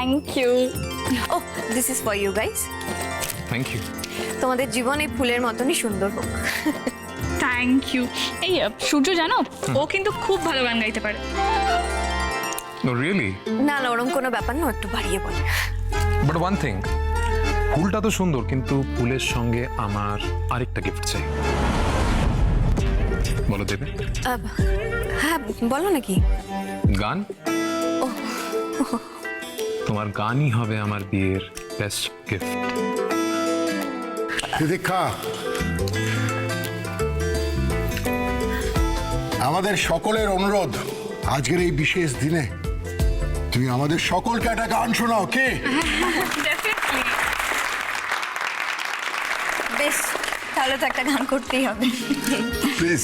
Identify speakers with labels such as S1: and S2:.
S1: Thank you.
S2: ও this is for you guys.
S3: Thank you.
S2: তোমাদের জীবন এই ফুলের মতনই সুন্দর হোক।
S1: Thank you. এই সূর্য জানো, ও কিন্তু খুব ভালো গান গাইতে পারে।
S3: No really?
S2: না না, ওরকম কোনো ব্যাপার না, একটু বাড়িয়ে বলে।
S3: বাট ওয়ান থিং, ফুলটা তো সুন্দর, কিন্তু ফুলের সঙ্গে আমার আরেকটা গিফট চাই। বলো দেবে?
S2: হ্যাঁ বলো নাকি।
S3: গান। তোমার গানই হবে আমার বিয়ের বেস্ট গিফট।
S4: দীক্ষা, আমাদের সকলের অনুরোধ, আজকের এই বিশেষ দিনে তুমি আমাদের সকলকে একটা গান শোনাও। কে?
S2: বেশ, তাহলে তো একটা গান করতেই হবে।
S4: প্লিজ।